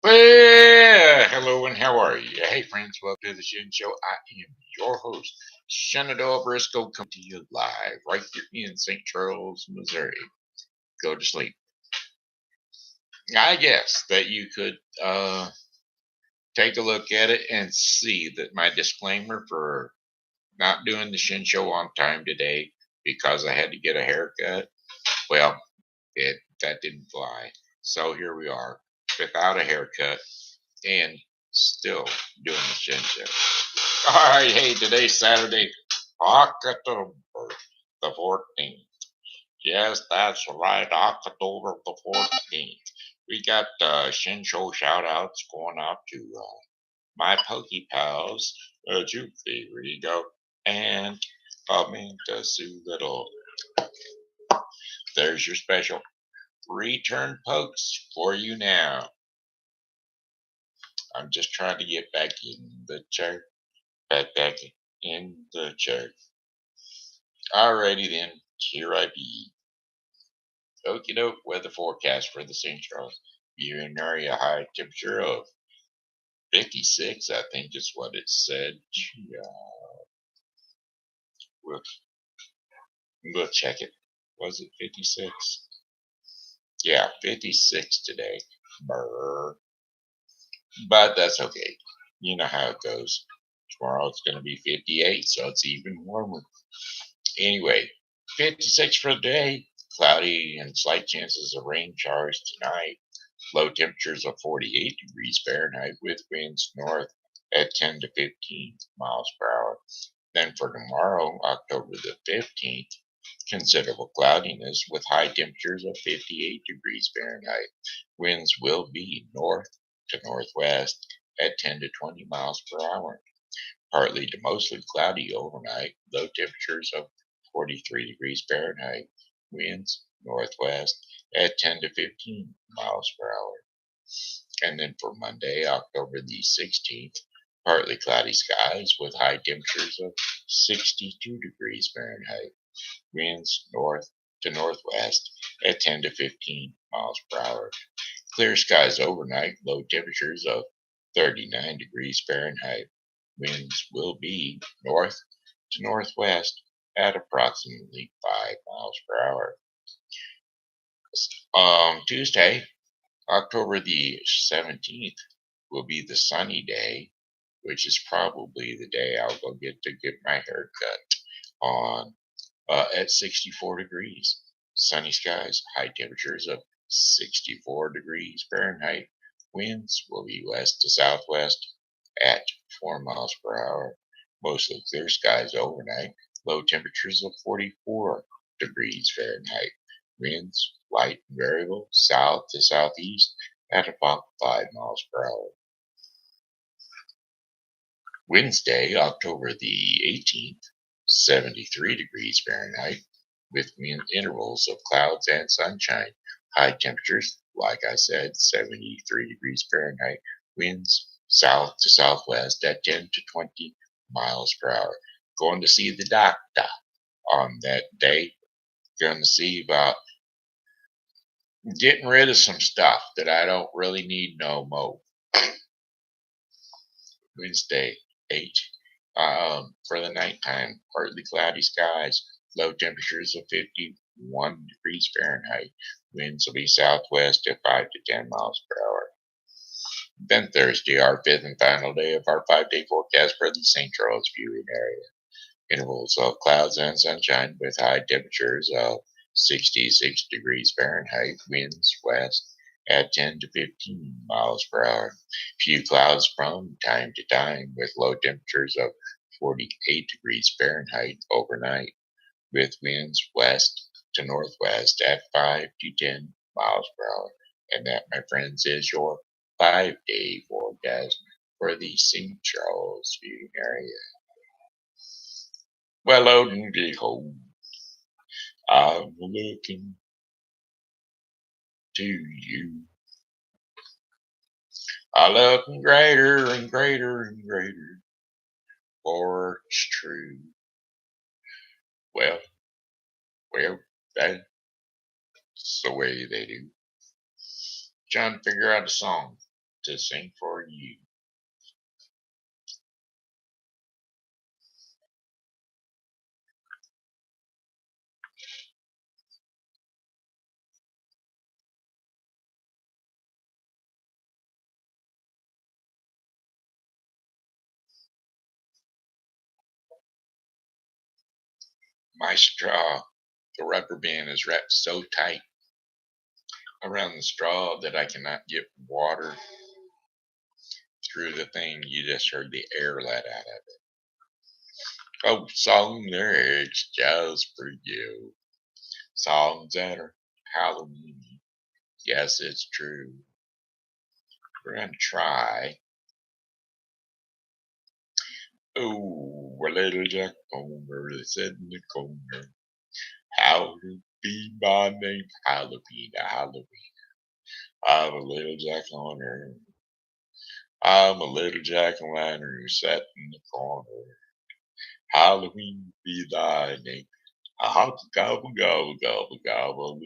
Well, hello and how are you? Hey, friends, welcome to the Shen Show. I am your host, Shenandoah Briscoe, coming to you live right here in St. Charles, Missouri. Go to sleep. I guess that you could take a look at it and see that my disclaimer for not doing the Shen Show on time today because I had to get a haircut, well, that didn't fly. So here we are without a haircut and still doing the Shen Show. All right, hey, today's Saturday, October the 14th. Yes, that's right, October the 14th. We got Shin Show shout outs going out to my Pokey Pals, Julie Rigot, and Stu Little. There's your special return pokes for you now. I'm just trying to get back in the chair, back in the chair. Alrighty then, here I be. Okie doke, weather forecast for the St. Charles viewing area, high temperature of 56, I think is what it said. Yeah, we'll, we'll check it. Was it 56? Yeah, 56 today. Brr. But that's okay. You know how it goes. Tomorrow it's going to be 58, so it's even warmer. Anyway, 56 for the day. Cloudy and slight chances of rain showers tonight. Low temperatures of 48 degrees Fahrenheit with winds north at 10 to 15 miles per hour. Then for tomorrow, October the 15th, considerable cloudiness with high temperatures of 58 degrees Fahrenheit. Winds will be north to northwest at 10 to 20 miles per hour. Partly to mostly cloudy overnight, low temperatures of 43 degrees Fahrenheit. Winds northwest at 10 to 15 miles per hour. And then for Monday, October the 16th, partly cloudy skies with high temperatures of 62 degrees Fahrenheit. Winds north to northwest at 10 to 15 miles per hour. Clear skies overnight, low temperatures of 39 degrees Fahrenheit. Winds will be north to northwest at approximately 5 miles per hour. Tuesday, October the 17th, will be the sunny day, which is probably the day I'll go get my hair cut on at 64 degrees. Sunny skies, high temperatures of 64 degrees Fahrenheit. Winds will be west to southwest at 4 miles per hour. Mostly clear skies overnight. Low temperatures of 44 degrees Fahrenheit. Winds light and variable south to southeast at about 5 miles per hour. Wednesday, October the 18th, 73 degrees Fahrenheit, with intervals of clouds and sunshine. High temperatures, like I said, 73 degrees Fahrenheit. Winds south to southwest at 10 to 20 miles per hour. Going to see the doctor on that day. Going to see about getting rid of some stuff that I don't really need no more. Wednesday, 8. For the nighttime, partly cloudy skies, low temperatures of 51 degrees Fahrenheit. Winds will be southwest at 5 to 10 miles per hour. Then Thursday, our fifth and final day of our 5-day forecast for the St. Charles viewing area. Intervals of clouds and sunshine with high temperatures of 66 degrees Fahrenheit, winds west at 10 to 15 miles per hour. Few clouds from time to time with low temperatures of 48 degrees Fahrenheit overnight, with winds west to northwest at 5 to 10 miles per hour. And that, my friends, is your 5-day forecast for the St. Charles viewing area. Well, lo and behold, I'm looking to you. I looking greater and greater and greater, for it's true. Well, well, that's the way they do. Trying to figure out a song. to sing for you. My straw, the rubber band is wrapped so tight around the straw that I cannot get water through the thing. You just heard the air let out of it. Oh, song lyrics just for you. Songs that are Halloween. Yes, it's true. We're going to try. Oh, a little Jack Homer said in the corner. How to be my name? Halloween, Halloween. I'm a little Jack Homer. I'm a little jack-o'-lantern who sat in the corner. Halloween be thy name. A hop gobble gobble gobble gobble.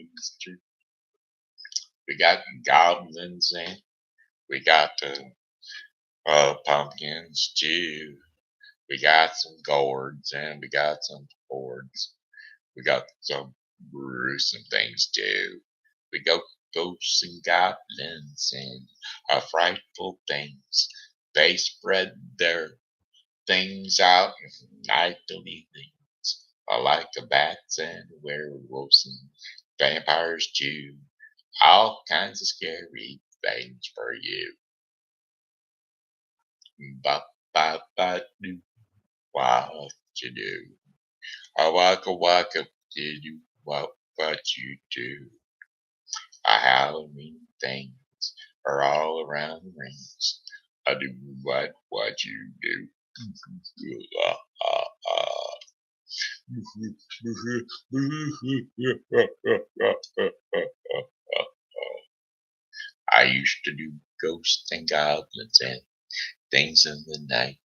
We got goblins and we got pumpkins too. We got some gourds and we got some boards. We got some gruesome things too. We got ghosts and goblins and frightful things. They spread their things out nightly things, like the bats and werewolves and vampires too. All kinds of scary things for you. Ba ba ba do, what you do? A waka did you what you do? A Halloween things are all around the rings. I do what you do. Uh, uh, uh. I used to do ghosts and goblins and things in the night,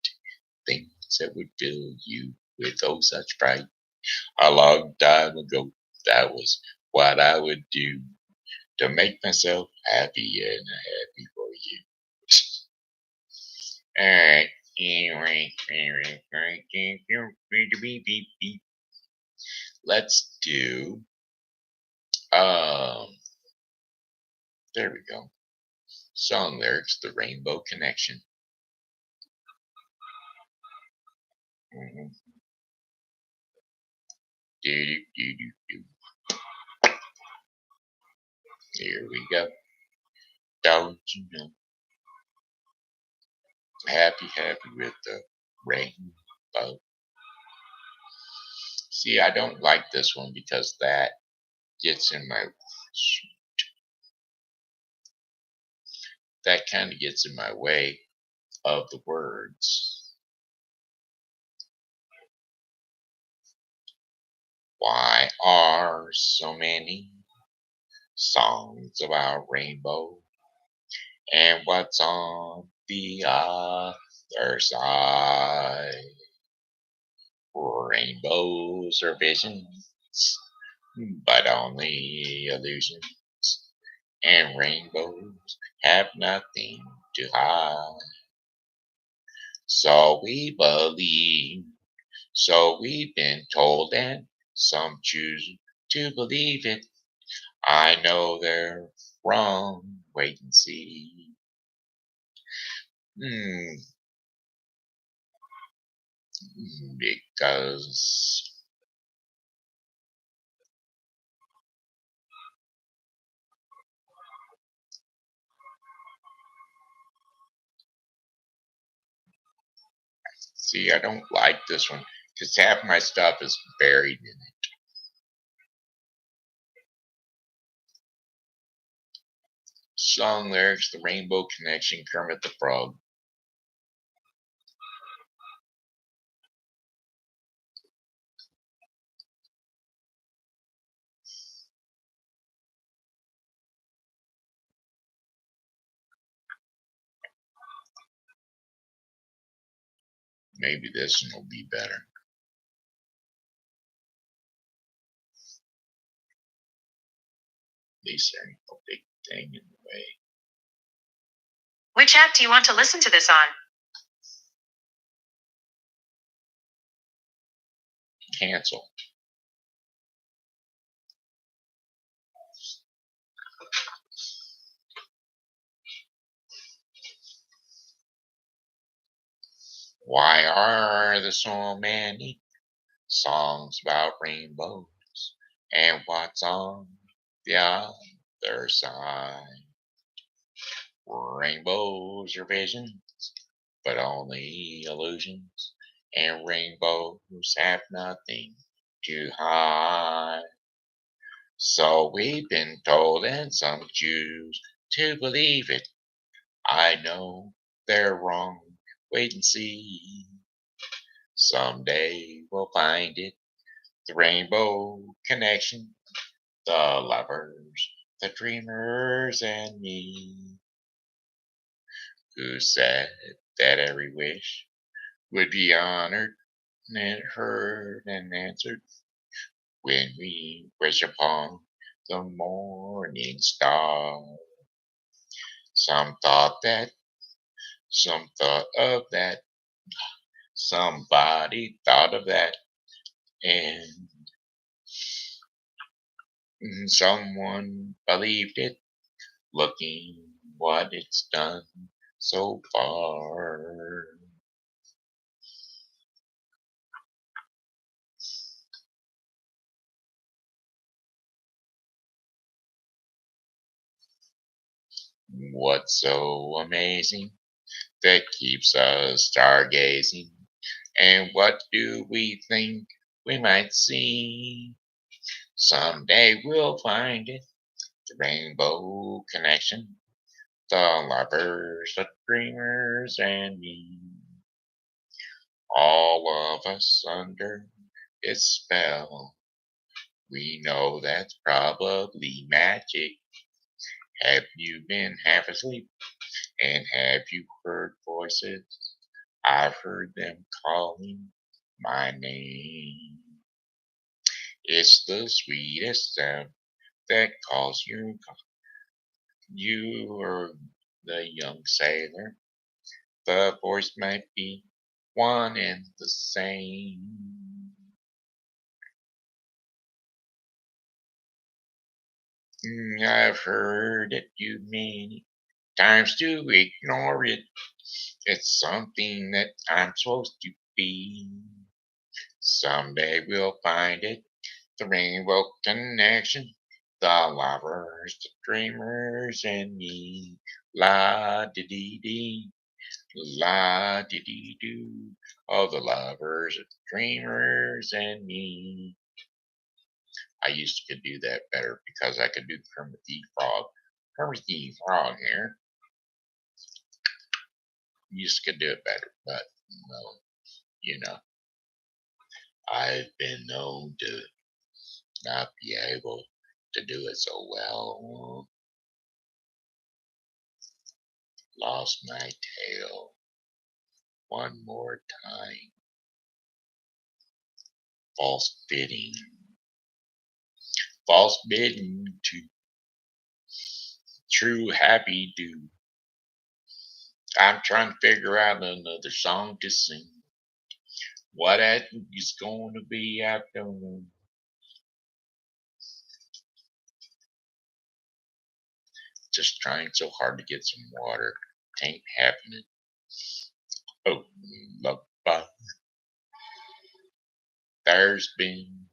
things that would fill you with oh such fright. A long time ago, that was what I would do to make myself happy and happy for you. Alright. Let's do um there we go. Song lyrics, The Rainbow Connection. Mhm. Do, do, do, do, do. Here we go. Don't you know? Happy with the rainbow. See, I don't like this one because that gets in my that kind of gets in my way of the words. Why are so many songs about rainbow? And what's on the other side? Rainbows are visions, but only illusions. And rainbows have nothing to hide. So we believe, so we've been told, and some choose to believe it. I know they're wrong. Wait and see. Hmm, because see, I don't like this one because half my stuff is buried in it. Song lyrics: The Rainbow Connection, Kermit the Frog. Maybe this one will be better. At least there ain't no big thing in the way. Which app do you want to listen to this on? Cancel. Why are there so many songs about rainbows? And what's on the other side? Rainbows are visions, but only illusions. And rainbows have nothing to hide. So we've been told, and some choose to believe it. I know they're wrong. Wait and see. Someday we'll find it. The rainbow connection. The lovers, the dreamers, and me. Who said that every wish would be honored and heard and answered when we wish upon the morning star. Some thought that, some thought of that, somebody thought of that, and someone believed it, looking what it's done so far. What's so amazing that keeps us stargazing? And what do we think we might see? Someday we'll find it, the rainbow connection, the lovers, the dreamers, and me. All of us under its spell. We know that's probably magic. Have you been half asleep? And have you heard voices? I've heard them calling my name. It's the sweetest sound that calls you. You are the young sailor. The voice might be one and the same. I've heard it too many times to ignore it. It's something that I'm supposed to be. Someday we'll find it, the rainbow connection, the lovers, the dreamers, and me. La dee dee dee, la dee dee doo. Oh, the lovers, the dreamers, and me. I used to could do that better because I could do Kermit the Frog. Kermit the Frog here. Used to could do it better, but no, you know, I've been known to not be able to do it so well. Lost my tail one more time. False bidding. False bidding to true happy do. I'm trying to figure out another song to sing. What that is going to be, I don't know. Just trying so hard to get some water. Ain't happening. Oh, lullaby. There's been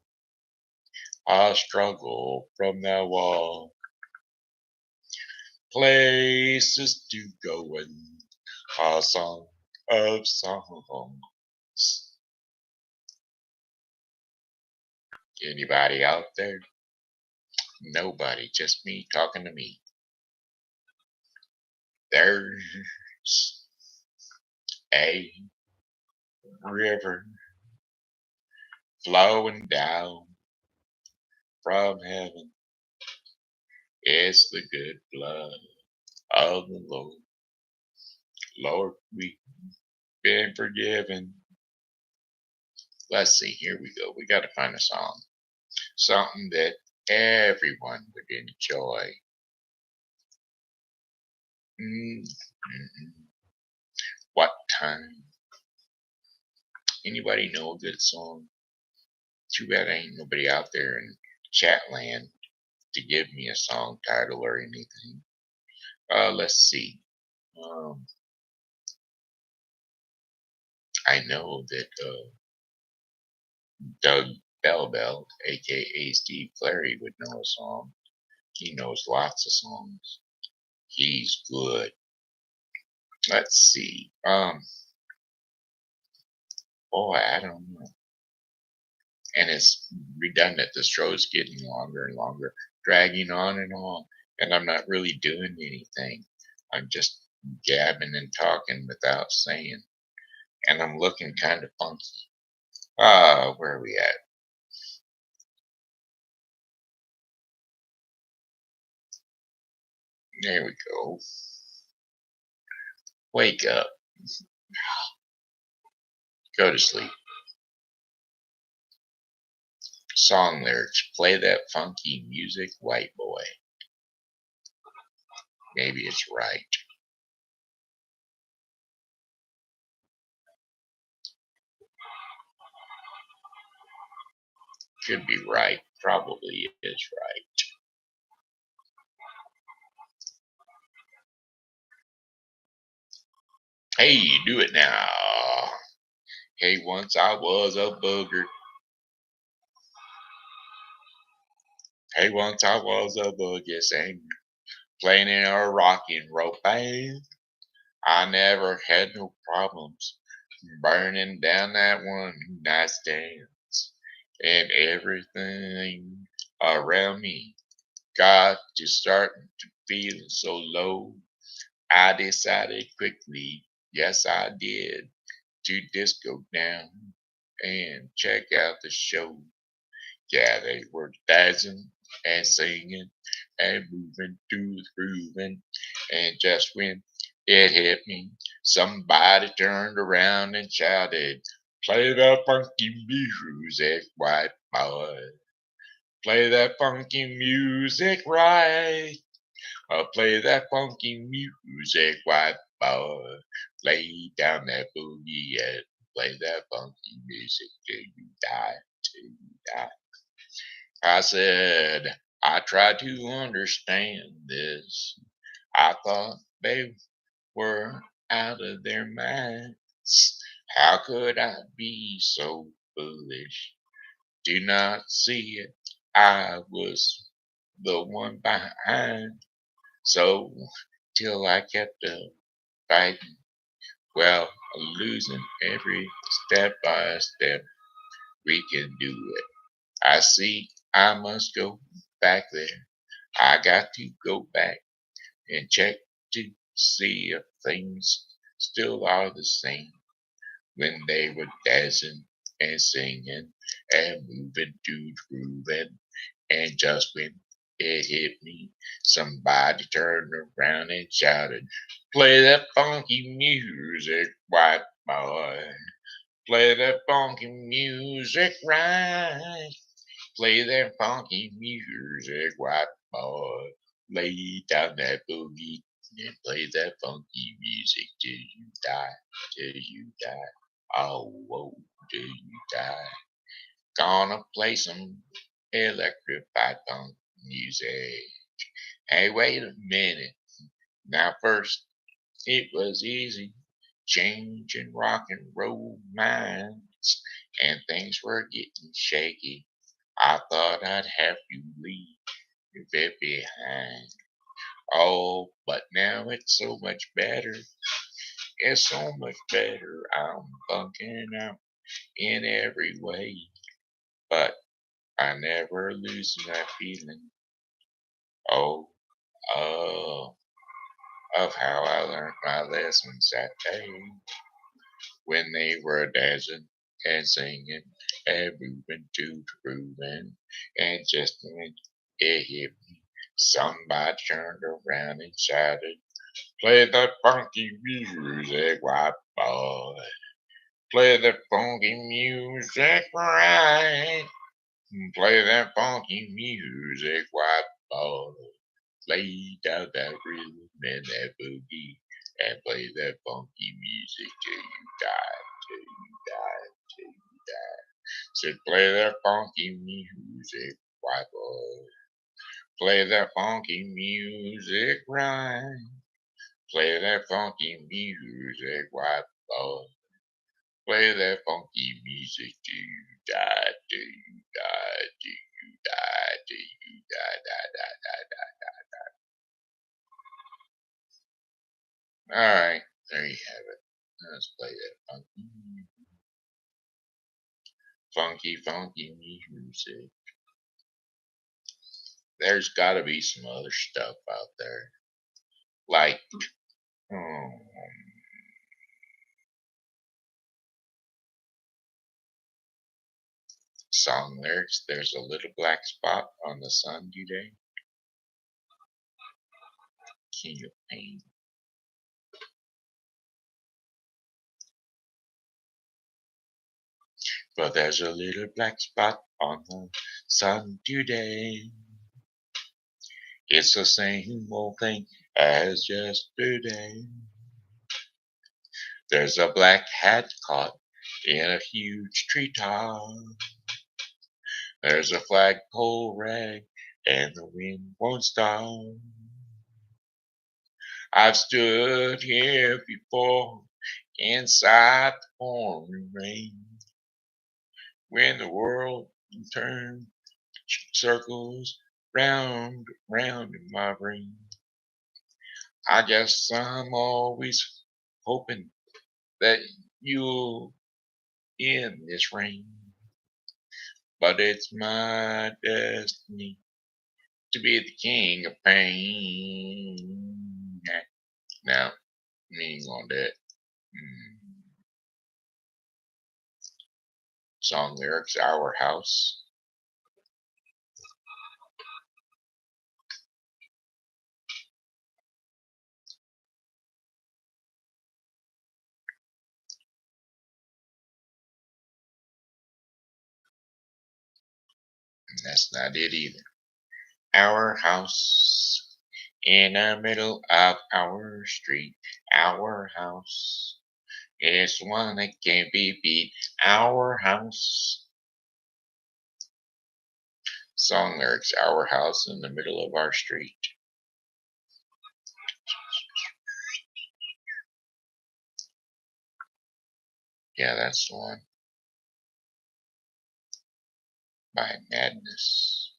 a struggle from that wall. Places to go and a song of songs. Anybody out there? Nobody, just me talking to me. There's a river flowing down from heaven. It's the good blood of the Lord. Lord, we've been forgiven. Let's see, here we go. We got to find a song. Something that everyone would enjoy. What time? Anybody know a good song? Too bad ain't nobody out there in chat land to give me a song title or anything. Let's see. Um, I know that Doug Bell, aka Steve Clary, would know a song. He knows lots of songs. He's good. Let's see. Boy, I don't know. And it's redundant. The show's getting longer and longer, dragging on and on. And I'm not really doing anything. I'm just gabbing and talking without saying. And I'm looking kind of funky. Where are we at? There we go. Wake up. Go to sleep. Song lyrics. Play that funky music, white boy. Maybe it's right. Could be right. Probably is right. Hey, do it now. Hey, once I was a booger. Hey, once I was a boogie singer, playing in a rock and roll band. I never had no problems burning down that one night stand. And everything around me got to starting to feel so low. I decided quickly, yes I did, to disco down and check out the show. Yeah, they were dancing and singing and moving to the grooving. And just when it hit me, somebody turned around and shouted, "Play that funky music, white boy. Play that funky music right. Play that funky music, white boy. Lay down that boogie and play that funky music till you die, till you die." I said, I tried to understand this. I thought they were out of their minds. How could I be so foolish? Do not see it. I was the one behind. So till I kept fighting, well, losing every step by step, we can do it. I see I must go back there. I got to go back and check to see if things still are the same when they were dancing and singing and moving to grooving. And just when it hit me, somebody turned around and shouted, "Play that funky music, white boy. Play that funky music right. Play that funky music, white boy. Lay down that boogie and play that funky music till you die, till you die. Oh, whoa, till you die. Gonna play some electrified funk music. Hey, wait a minute. Now, first, it was easy changing rock and roll minds, and things were getting shaky. I thought I'd have to leave it behind. Oh, but now it's so much better. It's so much better. I'm bunking out in every way. But I never lose that feeling. Oh, oh, of how I learned my lessons that day when they were dancing and singing and moving to the grooving. And just when it hit me, somebody turned around and shouted, "Play that funky music, white boy. Play that funky music right. Play that funky music, white boy. Play down that rhythm and that boogie, and play that funky music till you die, till you die, till you die. Said play that funky music, white boy. Play that funky music right. Play that funky music, white boy. Play that funky music till you die, till you die, till you die, till you die, die, die, die, die, die. All right, there you have it. Let's play that funky music. There's got to be some other stuff out there, like song lyrics. There's a little black spot on the sun today. King of pain. But there's a little black spot on the sun today. It's the same old thing as yesterday. There's a black hat caught in a huge treetop. There's a flagpole rag and the wind won't stop. I've stood here before inside the pouring rain when the world turned circles round in my brain. I guess I'm always hoping that you'll end this rain, but it's my destiny to be the king of pain. Now, meaning on that. Song lyrics, Our House. And that's not it either. Our house in the middle of our street. Our house is one that can't be beat. Our house. Song lyrics, Our house in the middle of our street. Yeah, that's the one. By Madness.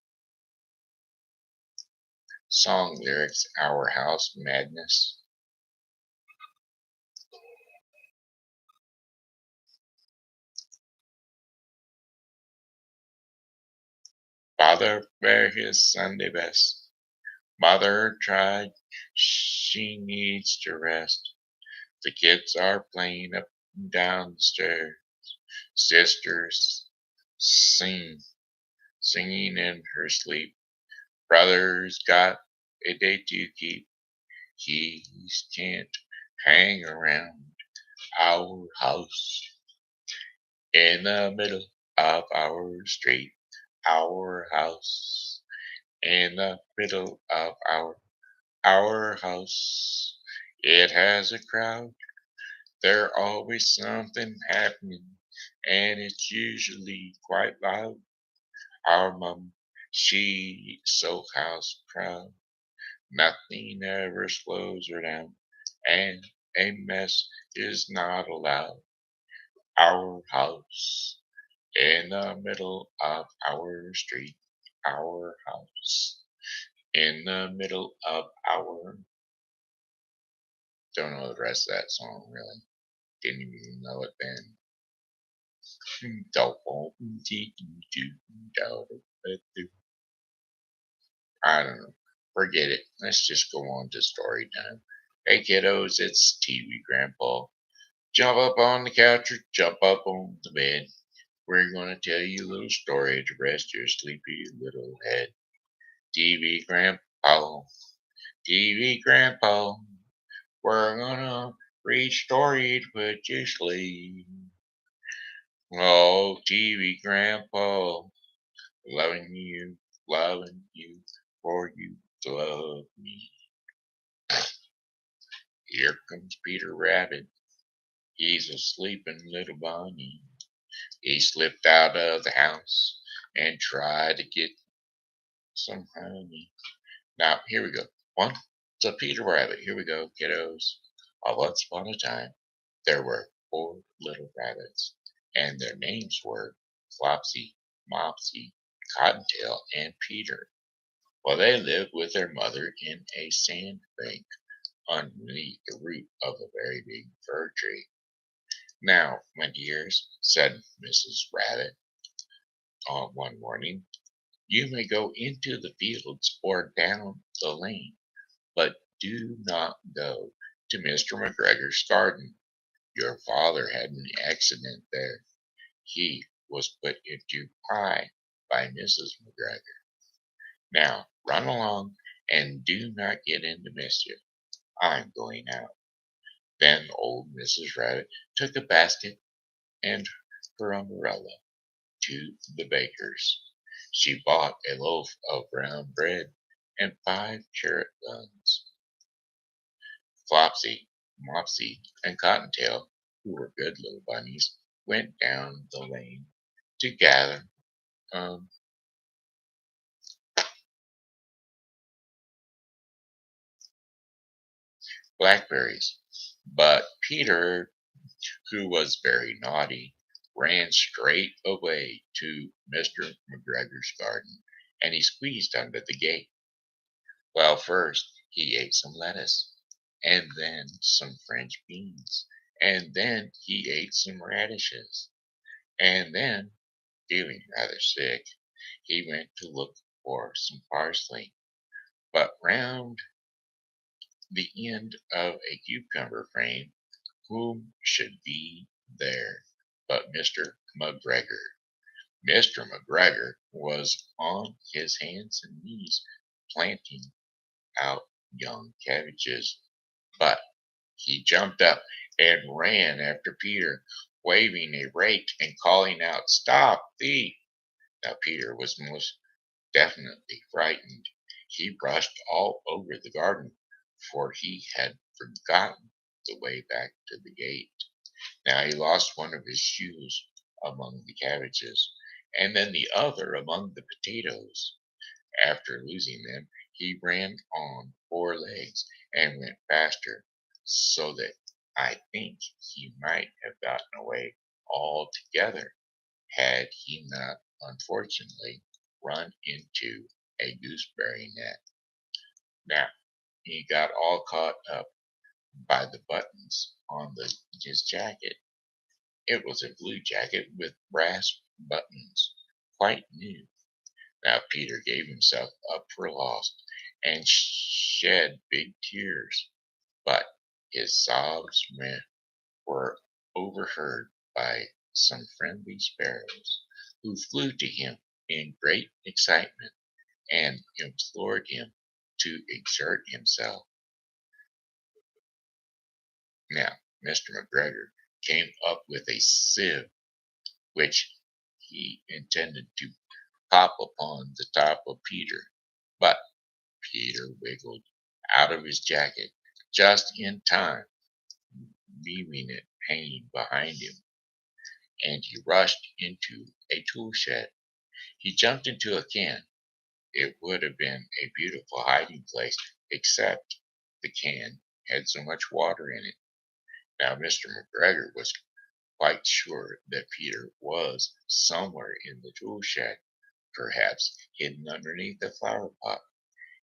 Song lyrics, Our House, Madness. Father wear his Sunday best. Mother tried, she needs to rest. The kids are playing up and down the stairs. Sisters singing in her sleep. Brother's got a day to keep. He can't hang around our house in the middle of our street. Our house in the middle of our house. It has a crowd. There's always something happening, and it's usually quite loud. Our mom, she's so house proud. Nothing ever slows her down, and a mess is not allowed. Our house in the middle of our street. Our house in the middle of our. Don't know the rest of that song really. Didn't even know it then. I don't know. Forget it. Let's just go on to story time. Hey kiddos, it's TV Grandpa. Jump up on the couch or jump up on the bed. We're going to tell you a little story to rest your sleepy little head. TV Grandpa, TV Grandpa, we're gonna read stories to put you to sleep. Oh, TV Grandpa, loving you, for you. love me. Here comes Peter Rabbit. He's a sleeping little bunny. He slipped out of the house and tried to get some honey. Now, here we go. Once a Peter Rabbit. Here we go, kiddos. Once upon a time, there were four little rabbits, and their names were Flopsy, Mopsy, Cottontail, and Peter. Well, they lived with their mother in a sandbank underneath the root of a very big fir tree. Now, my dears, said Mrs. Rabbit one morning, you may go into the fields or down the lane, but do not go to Mr. McGregor's garden. Your father had an accident there. He was put into pie by Mrs. McGregor. Now, run along and do not get into mischief. I'm going out. Then old Mrs. Rabbit took a basket and her umbrella to the baker's. She bought a loaf of brown bread and 5 carrot buns. Flopsy, Mopsy, and Cottontail, who were good little bunnies, went down the lane to gather um, blackberries. But Peter, who was very naughty, ran straight away to Mr. McGregor's garden, and he squeezed under the gate. Well, first he ate some lettuce, and then some French beans, and then he ate some radishes, and then, feeling rather sick, he went to look for some parsley. But round the end of a cucumber frame, whom should be there but Mr. McGregor? Mr. McGregor was on his hands and knees planting out young cabbages, but he jumped up and ran after Peter, waving a rake and calling out, "Stop thief!" Now Peter was most definitely frightened. He rushed all over the garden, for he had forgotten the way back to the gate. Now he lost one of his shoes among the cabbages, and then the other among the potatoes. After losing them, he ran on 4 legs and went faster, so that I think he might have gotten away altogether had he not unfortunately run into a gooseberry net. Now, he got all caught up by the buttons on his jacket. It was a blue jacket with brass buttons, quite new. Now Peter gave himself up for lost and shed big tears, but his sobs were overheard by some friendly sparrows, who flew to him in great excitement and implored him to exert himself. Now, Mr. McGregor came up with a sieve, which he intended to pop upon the top of Peter, but Peter wiggled out of his jacket just in time, leaving it hanging behind him, and he rushed into a tool shed. He jumped into a can. It would have been a beautiful hiding place, except the can had so much water in it. Now, Mr. McGregor was quite sure that Peter was somewhere in the tool shed, perhaps hidden underneath the flower pot.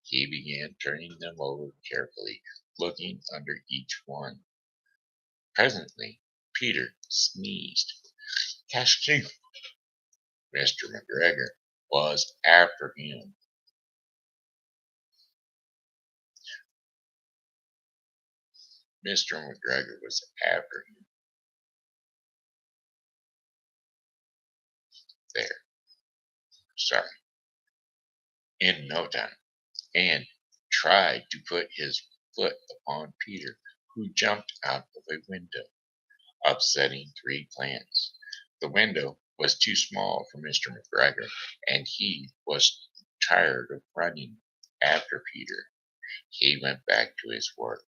He began turning them over carefully, looking under each one. Presently, Peter sneezed. Casting! Mr. McGregor was after him. Mr. McGregor was after him. There, sorry, in no time, and tried to put his foot upon Peter, who jumped out of a window, upsetting 3 plants. The window was too small for Mr. McGregor, and he was tired of running. After Peter, he went back to his work.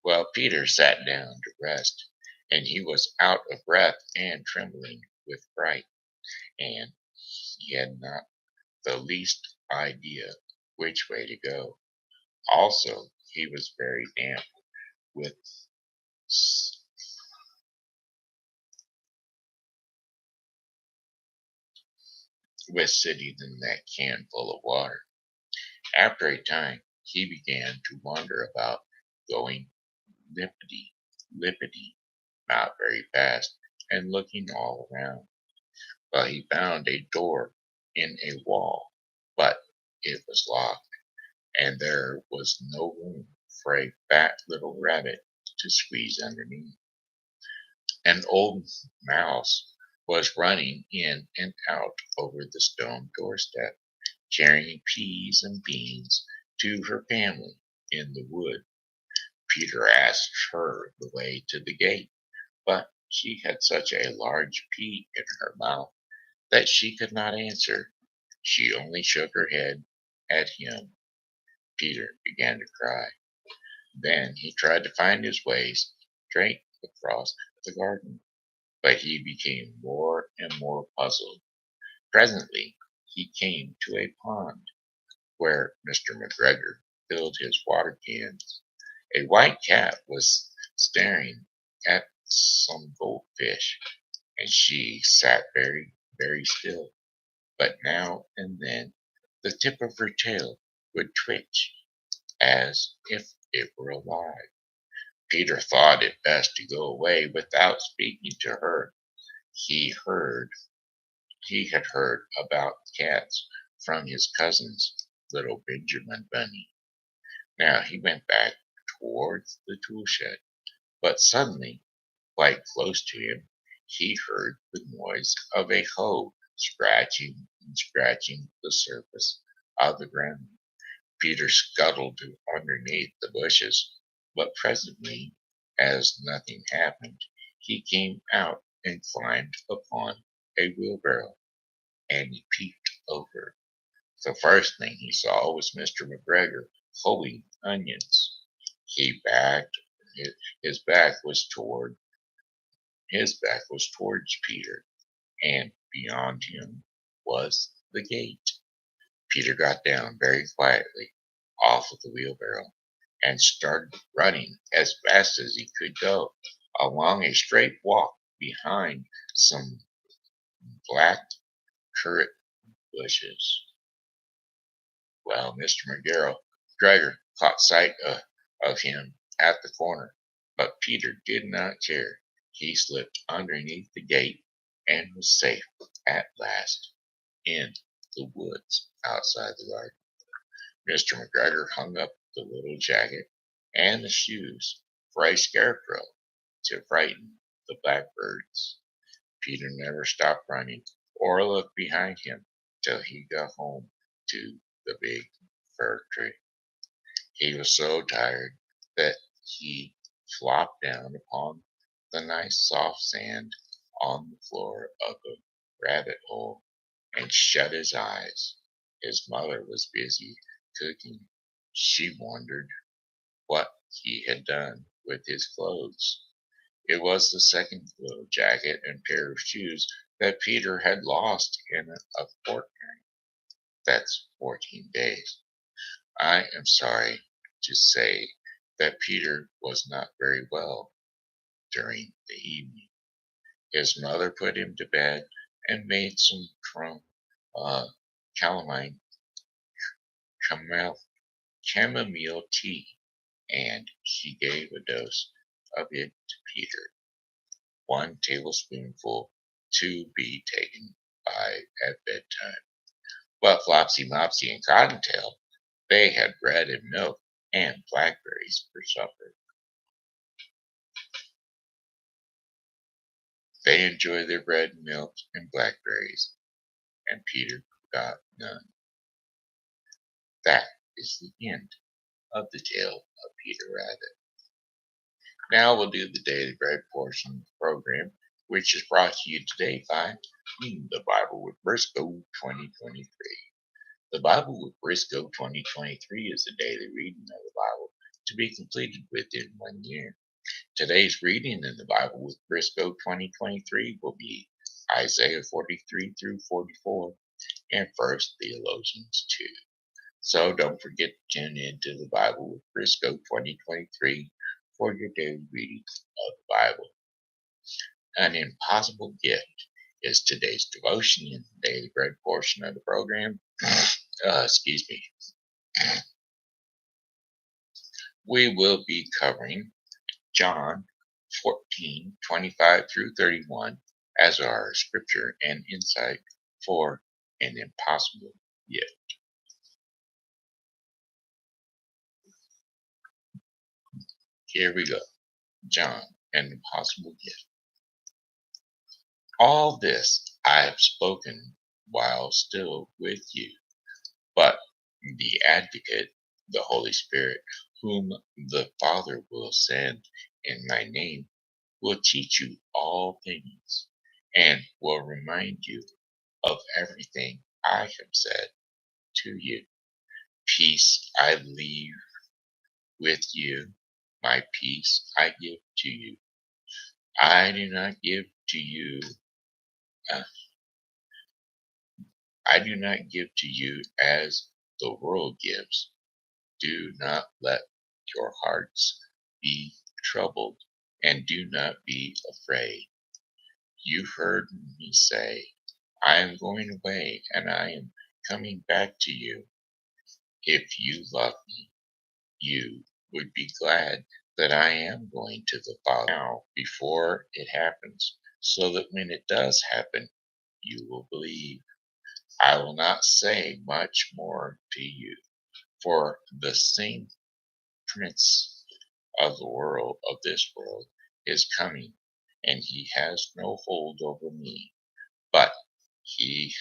Well, Peter sat down to rest, and he was out of breath and trembling with fright, and he had not the least idea which way to go. Also, he was very damp with sitting in that can full of water. After a time, he began to wander about, going lippity, lippity, not very fast, and looking all around. Well, he found a door in a wall, but it was locked, and there was no room for a fat little rabbit to squeeze underneath. An old mouse was running in and out over the stone doorstep, carrying peas and beans to her family in the wood. Peter asked her the way to the gate, but she had such a large pea in her mouth that she could not answer. She only shook her head at him. Peter began to cry. Then he tried to find his way straight across the garden, but he became more and more puzzled. Presently he came to a pond where Mr. McGregor filled his water cans. A white cat was staring at some goldfish, and she sat very, very still. But now and then the tip of her tail would twitch as if it were alive. Peter thought it best to go away without speaking to her. He heard he had heard about cats from his cousins, little Benjamin Bunny. Now he went back towards the tool shed, but suddenly, quite close to him, he heard the noise of a hoe scratching and scratching the surface of the ground. Peter scuttled underneath the bushes, but presently, as nothing happened, he came out and climbed upon a wheelbarrow, and he peeped over. The first thing he saw was Mr. McGregor hoeing onions. He backed; his his back was toward his back was towards Peter, and beyond him was the gate. Peter got down very quietly off of the wheelbarrow and started running as fast as he could go along a straight walk behind some black currant bushes. Well, Mr. McGregor caught sight of him at the corner, but Peter did not care. He slipped underneath the gate and was safe at last in the woods outside the garden. Mr. McGregor hung up the little jacket and the shoes for a scarecrow to frighten the blackbirds. Peter never stopped running or looked behind him till he got home to the big fir tree. He was so tired that he flopped down upon the nice soft sand on the floor of the rabbit hole and shut his eyes. His mother was busy cooking. She wondered what he had done with his clothes. It was the second little jacket and pair of shoes that Peter had lost in a fortnight. That's 14 days. I am sorry to say that Peter was not very well during the evening. His mother put him to bed and made some uh, calamine, chamomile tea, and she gave a dose of it to Peter, 1 tablespoonful to be taken by at bedtime. But Flopsy, Mopsy, and Cottontail, they had bread and milk and blackberries for supper. They enjoyed their bread and milk and blackberries, and Peter got none. That is the end of the tale of Peter Rabbit. Now we'll do the daily bread portion of the program, which is brought to you today by the Bible with Briscoe 2023. The Bible with Briscoe 2023 is a daily reading of the Bible to be completed within 1 year. Today's reading in the Bible with Briscoe 2023 will be Isaiah 43 through 44 and First Theologians 2. So don't forget to tune in to the Bible with Briscoe 2023 for your daily reading of the Bible. An impossible gift is today's devotion in the daily bread portion of the program. Excuse me. We will be covering John 14:25 through 31 as our scripture and insight for an impossible gift. Here we go. John, an impossible gift. All this I have spoken while still with you, but the advocate, the Holy Spirit, whom the Father will send in my name, will teach you all things and will remind you of everything I have said to you. Peace I leave with you, my peace I give to you. I do not give to you, uh, I do not give to you as the world gives. Do not let your hearts be troubled, and do not be afraid. You heard me say, I am going away, and I am coming back to you. If you love me, you would be glad that I am going to the Father now before it happens, so that when it does happen, you will believe. I will not say much more to you, for the same prince of this world, is coming, and he has no hold over me. But he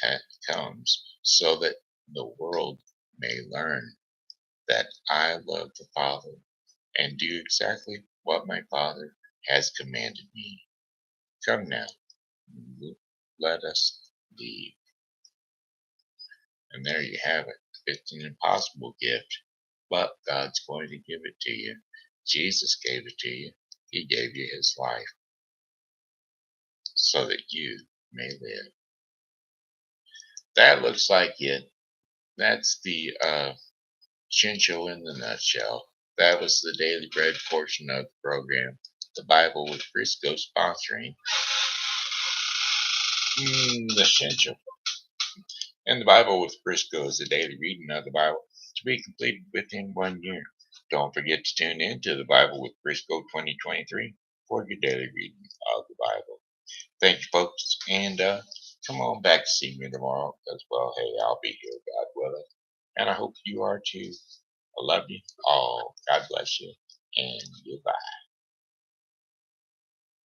comes so that the world may learn that I love the Father and do exactly what my Father has commanded me. Come now, let us leave. And there you have it. It's an impossible gift, but God's going to give it to you. Jesus gave it to you. He gave you his life so that you may live. That looks like it. That's the Shen Show in the nutshell. That was the daily bread portion of the program. The Bible with Briscoe sponsoring the Shen Show. And the Bible with Briscoe is a daily reading of the Bible to be completed within 1 year. Don't forget to tune in to the Bible with Briscoe 2023 for your daily reading of the Bible. Thank you, folks, and come on back to see me tomorrow as well. Hey, I'll be here, God willing, and I hope you are too. I love you all. God bless you, and goodbye.